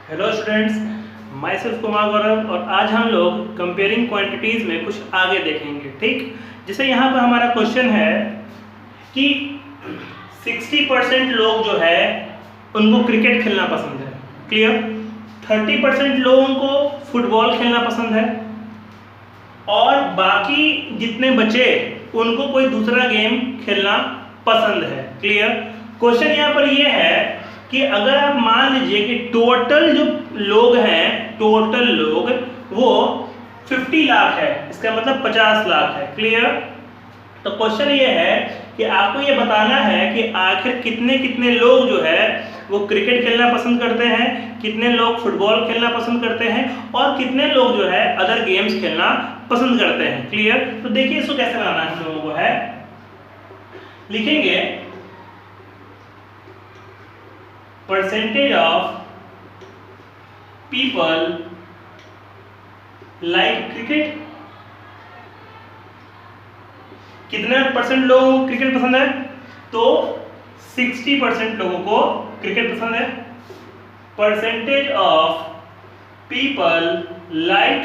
Hello students, myself Kumar Gaurav और आज हम लोग कंपेयरिंग क्वांटिटीज़ में कुछ आगे देखेंगे। ठीक, जैसे यहाँ पर हमारा क्वेश्चन है कि 60% लोग जो है उनको क्रिकेट खेलना पसंद है, क्लियर। 30% लोगों को फुटबॉल खेलना पसंद है और बाकी जितने बचे उनको कोई दूसरा गेम खेलना पसंद है, क्लियर। क्वेश्चन यहाँ पर ये है कि अगर आप मान लीजिए कि टोटल जो लोग हैं, टोटल लोग वो 50 लाख है, इसका मतलब 50 लाख है, क्लियर। तो क्वेश्चन ये है कि आपको ये बताना है कि आखिर कितने कितने लोग जो है वो क्रिकेट खेलना पसंद करते हैं, कितने लोग फुटबॉल खेलना पसंद करते हैं और कितने लोग जो है अदर गेम्स खेलना पसंद करते हैं, क्लियर। तो देखिए इसको कैसे बनाना है हम लोगों को है, लिखेंगे percentage of people like cricket। कितने परसेंट लोगों को क्रिकेट पसंद है? तो 60% लोगों को क्रिकेट पसंद है। Percentage of people like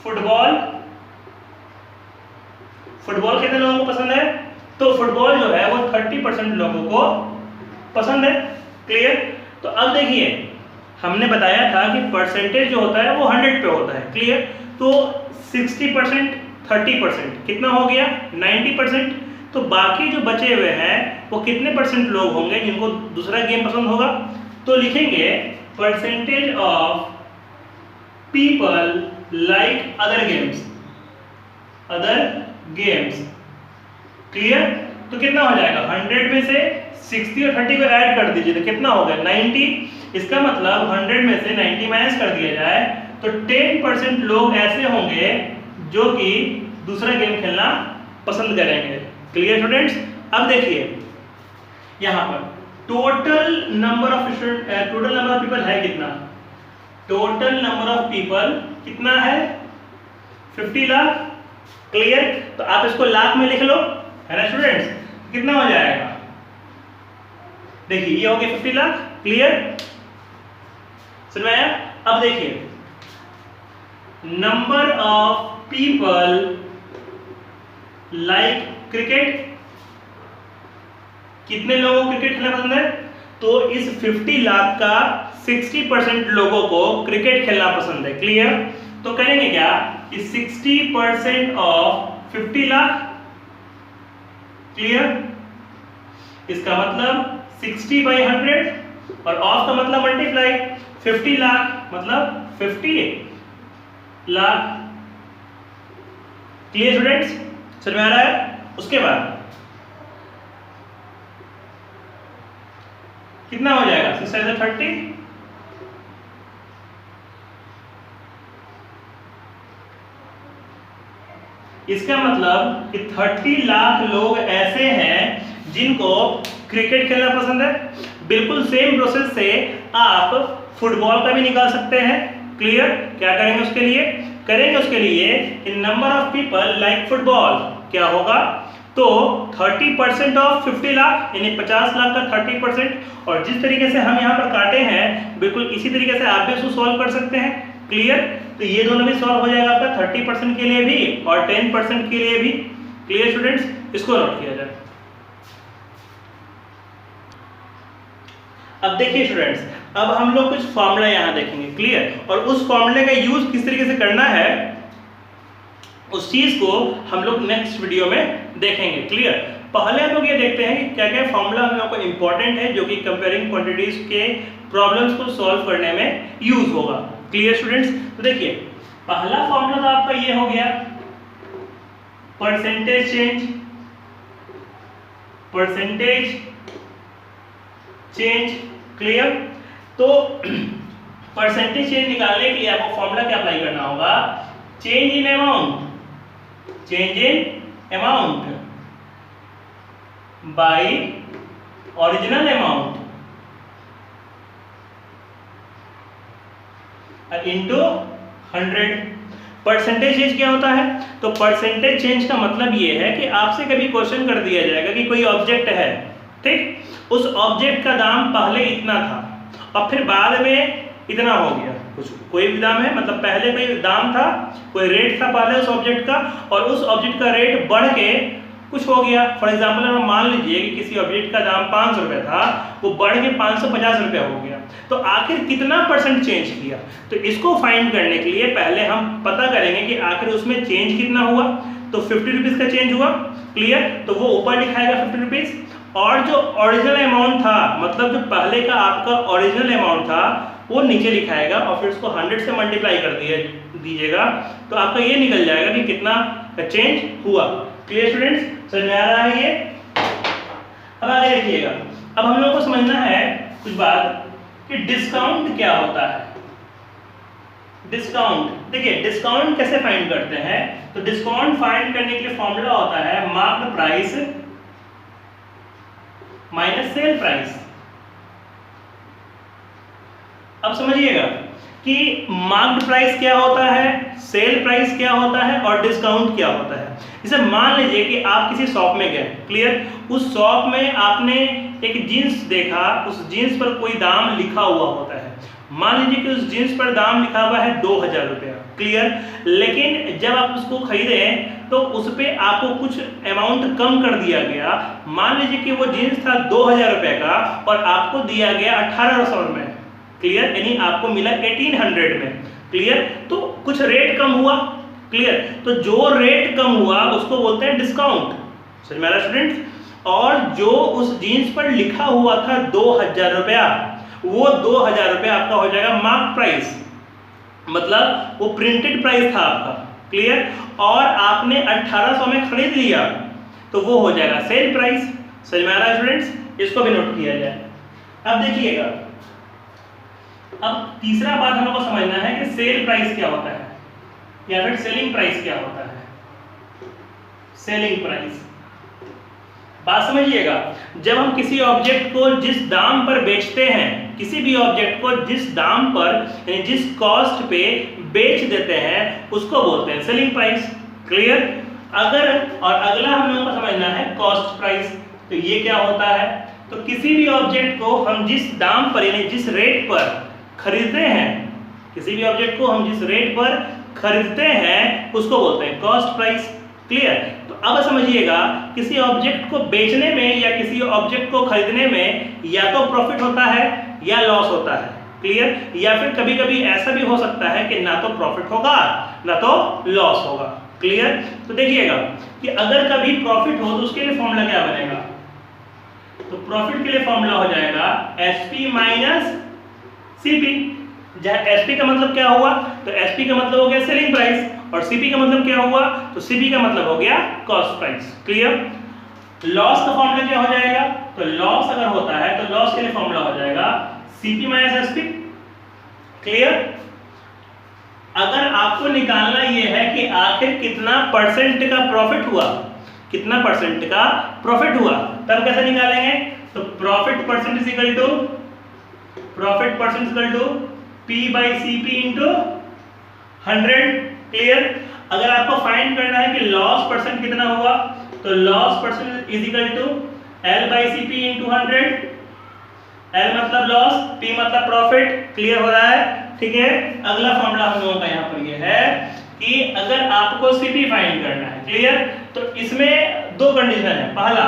football, football कितने लोगों को पसंद है? तो फुटबॉल जो है वो 30% लोगों को पसंद है, क्लियर। तो अब देखिए हमने बताया था कि परसेंटेज जो होता है वो 100 पे होता है, क्लियर। तो 60% 30% कितना हो गया? 90%। तो बाकी जो बचे हुए हैं वो कितने परसेंट लोग होंगे जिनको दूसरा गेम पसंद होगा? तो लिखेंगे percentage of people like other games, other games, clear. तो कितना हो जाएगा? 100 में से 60 और 30 को ऐड कर दीजिए तो कितना हो गया? 90। इसका मतलब 100 में से 90 माइनस कर दिया जाए तो 10% लोग ऐसे होंगे जो कि दूसरा गेम खेलना पसंद करेंगे, क्लियर स्टूडेंट्स। अब देखिए यहाँ पर टोटल नंबर ऑफ पीपल है कितना? टोटल नंबर ऑफ पीपल कितना है? 50 लाख, क्लियर। तो आप इसको लाख में लिख लो, है ना स्टूडेंट्स। कितना हो जाएगा? देखिए ये हो गया 50 लाख, क्लियर, समझ में आया। अब देखिए number of people like cricket, कितने लोगों को क्रिकेट खेलना पसंद है? तो इस 50 लाख का 60% लोगों को क्रिकेट खेलना पसंद है, क्लियर। तो करेंगे क्या कि 60% ऑफ 50 लाख, क्लियर। इसका मतलब 60/100 और ऑफ का मतलब मल्टीप्लाई, 50 लाख मतलब 50 लाख, क्लियर स्टूडेंट्स, समझ में आ रहा है। उसके बाद कितना हो जाएगा? 6/30। इसका मतलब कि 30 लाख लोग ऐसे हैं जिनको क्रिकेट खेलना पसंद है। बिल्कुल सेम प्रोसेस से आप फुटबॉल का भी निकाल सकते हैं, क्लियर। क्या करेंगे उसके लिए? करेंगे उसके लिए कि number of people like football क्या होगा? तो 30% ऑफ 50 लाख यानी 50 लाख का 30%। और जिस तरीके से हम यहाँ पर काटे हैं बिल्कुल इसी तरीके से आप भी इसको सॉल्व कर सकते हैं, क्लियर। तो ये दोनों भी सॉल्व हो जाएगा आपका 30% के लिए भी और 10% के लिए भी, क्लियर स्टूडेंट्स। इसको नोट किया जाए। अब देखिए स्टूडेंट्स, अब हम लोग कुछ फॉर्मूला यहाँ देखेंगे, क्लियर। और उस फॉर्मूले का यूज किस तरीके से करना है उस चीज को हम लोग नेक्स्ट वीडियो में देखेंगे, क्लियर। पहले हम लोग ये देखते हैं कि क्या क्या फॉर्मूला हम लोग को इंपॉर्टेंट है जो कि कंपेयरिंग क्वांटिटीज के प्रॉब्लम्स को सॉल्व करने में यूज होगा, क्लियर स्टूडेंट्स। तो देखिए पहला फॉर्मूला तो आपका ये हो गया percentage change, percentage change, clear. तो परसेंटेज चेंज निकालने के लिए आपको फॉर्मूला क्या अप्लाई करना होगा? Change in amount, change in amount by original amount into 100। Percentage change क्या होता है? तो परसेंटेज चेंज का मतलब ये है कि आपसे कभी क्वेश्चन कर दिया जाएगा कि कोई ऑब्जेक्ट है, ठीक, उस ऑब्जेक्ट का दाम पहले इतना था और फिर बाद में इतना हो गया, कुछ कोई भी दाम है, मतलब पहले कोई दाम था, कोई रेट था पहले उस ऑब्जेक्ट का, और उस ऑब्जेक्ट का रेट बढ़ के कुछ हो गया। फॉर एग्जाम्पल हम मान लीजिए कि किसी ऑब्जेक्ट का दाम 500 रुपये था, वो बढ़ के 550 रुपया हो गया, तो आखिर कितना परसेंट चेंज किया। तो इसको फाइंड करने के लिए पहले हम पता करेंगे कि आखिर उसमें चेंज कितना हुआ। तो 50 रुपीज़ का चेंज हुआ, क्लियर, तो वो ऊपर लिखाएगा 50 रुपीज़, और जो ओरिजिनल अमाउंट था, मतलब जो पहले का आपका ओरिजिनल अमाउंट था, वो नीचे लिखाएगा, और फिर उसको 100 से मल्टीप्लाई कर दीजिएगा, तो आपका ये निकल जाएगा कि कितना चेंज हुआ। क्लियर स्टूडेंट्स, समझ में आ रहा है ये। अब आगे देखिएगा, अब हम लोगों को समझना है कुछ बात कि डिस्काउंट क्या होता है। डिस्काउंट, देखिए डिस्काउंट कैसे फाइंड करते हैं। तो डिस्काउंट फाइंड करने के लिए फॉर्मूला होता है marked price minus sale price. अब समझिएगा कि मार्क्ड प्राइस क्या होता है, सेल प्राइस क्या होता है, और डिस्काउंट क्या होता है। जैसे मान लीजिए कि आप किसी शॉप में गए, क्लियर, उस शॉप में आपने एक जीन्स देखा, उस जीन्स पर कोई दाम लिखा हुआ होता है, मान लीजिए कि उस जीन्स पर दाम लिखा हुआ है 2000 रुपया, क्लियर, लेकिन जब आप उसको खरीदे तो उस पर आपको कुछ अमाउंट कम कर दिया गया। मान लीजिए कि वो जीन्स था 2000 रुपये का और आपको दिया गया 1800 में, क्लियर, यानी आपको मिला 1800 में, क्लियर, तो कुछ रेट कम हुआ, क्लियर, तो जो रेट कम हुआ उसको बोलते हैं डिस्काउंट। समझ में आ रहा है स्टूडेंट्स। और जो उस जीन्स पर लिखा हुआ था 2000 रुपया, वो 2000 रुपया आपका हो जाएगा मार्क प्राइस, मतलब वो प्रिंटेड प्राइस था आपका, क्लियर, और आपने 1800 में खरीद लिया तो वो हो जाएगा सेल प्राइस। समझ में आ रहा है स्टूडेंट्स, इसको भी नोट किया जाए। अब देखिएगा, अब तीसरा बात हम लोग को समझना है कि सेल प्राइस क्या होता है, या फिर सेलिंग प्राइस क्या होता है। सेलिंग प्राइस, बात समझिएगा, जब हम किसी ऑब्जेक्ट को जिस दाम पर बेचते हैं, किसी भी ऑब्जेक्ट को जिस दाम पर यानी जिस कॉस्ट पे बेच देते हैं, उसको बोलते हैं सेलिंग प्राइस, क्लियर। अगर और अगला हम लोगों को समझना है कॉस्ट प्राइस। तो ये क्या होता है, तो किसी भी ऑब्जेक्ट को हम जिस दाम पर यानी जिस रेट पर खरीदते हैं, किसी भी ऑब्जेक्ट को हम जिस रेट पर खरीदते हैं उसको बोलते हैं कॉस्ट प्राइस, क्लियर। तो अब समझिएगा, किसी ऑब्जेक्ट को बेचने में या किसी ऑब्जेक्ट को खरीदने में या तो प्रॉफिट होता है या लॉस होता है, क्लियर, या फिर कभी कभी ऐसा भी हो सकता है कि ना तो प्रॉफिट होगा ना तो लॉस होगा, क्लियर। तो देखिएगा कि अगर कभी प्रॉफिट हो तो उसके लिए फॉर्मूला क्या बनेगा। तो प्रॉफिट के लिए फॉर्मूला हो जाएगा एसपी माइनस सीपी, जहां एसपी का मतलब क्या हुआ, तो एसपी का मतलब हो गया सेलिंग प्राइस, और सीपी का मतलब क्या हुआ, तो सीपी का मतलब हो गया कॉस्ट प्राइस, क्लियर। लॉस का फॉर्मूला क्या हो जाएगा, तो लॉस अगर होता है तो लॉस के लिए फॉर्मूला हो जाएगा सीपी माइनस एसपी, क्लियर। अगर आपको निकालना यह है कि आखिर कितना परसेंट का प्रॉफिट हुआ, कितना परसेंट का प्रॉफिट हुआ, तब कैसे निकालेंगे, तो profit percent is equal to profit percent is equal to P by C P into 100, clear. अगर आपको फाइंड करना है कि लॉस परसेंट कितना हुआ, तो loss percent is equal to L by C P into 100, L मतलब लॉस, पी मतलब प्रॉफिट, क्लियर हो रहा है, ठीक है। अगला फॉर्मूला हम लोगों का यहाँ पर ये है कि अगर आपको सीपी फाइंड करना है, क्लियर, तो इसमें दो कंडीशन है। पहला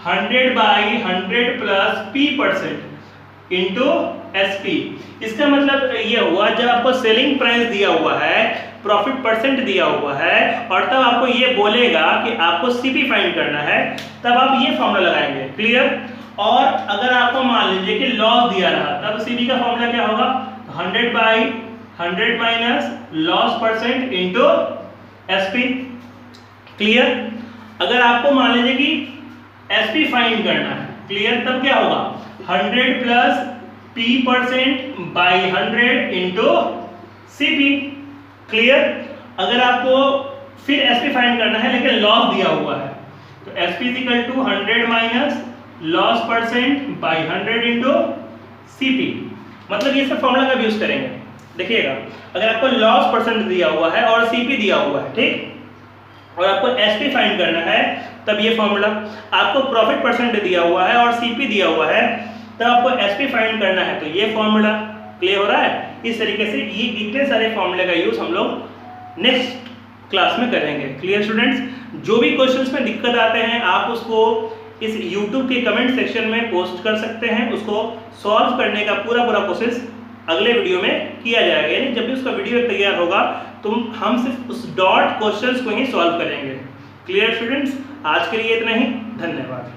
100 by 100 plus P percent into SP. इसका मतलब ये हुआ, जब आपको सेलिंग प्राइस दिया हुआ है, प्रॉफिट परसेंट दिया हुआ है, और तब आपको ये बोलेगा कि आपको सीपी फाइंड करना है, तब आप ये फॉर्मूला लगाएंगे, क्लियर। और अगर आपको मान लीजिए कि लॉस दिया रहा, तब सीपी का फॉर्मूला क्या होगा, 100 by 100 minus loss percent into SP, clear. अगर आपको मान लीजिए कि एसपी फाइंड करना है, क्लियर, तब क्या होगा 100 plus P percent by 100 into CP, clear. अगर आपको फिर एसपी फाइंड करना है लेकिन लॉस दिया हुआ है, तो SP is equal to 100 minus loss percent by 100 into CP. मतलब ये सब फॉर्मूला का यूज करेंगे। देखिएगा, अगर आपको लॉस परसेंट दिया हुआ है और सीपी दिया हुआ है, ठीक, और आपको एसपी फाइंड करना है, तब ये फॉर्मूला। आपको प्रॉफिट परसेंट दिया हुआ है और सीपी दिया हुआ है, तब आपको एसपी फाइंड करना है, तो ये फॉर्मूला, क्लियर हो रहा है। इस तरीके से ये इतने सारे फॉर्मूले का यूज़ हम लोग नेक्स्ट क्लास में करेंगे। Clear students? जो भी क्वेश्चंस में दिक्कत आते हैं आप उसको इस YouTube के कमेंट सेक्शन में पोस्ट कर सकते हैं, उसको सॉल्व करने का पूरा प्रोसेस अगले वीडियो में किया जाएगा। यानी जब भी उसका वीडियो तैयार होगा तो हम सिर्फ उस डॉट क्वेश्चंस को ही सॉल्व करेंगे। Clear students? आज के लिए इतना ही, धन्यवाद।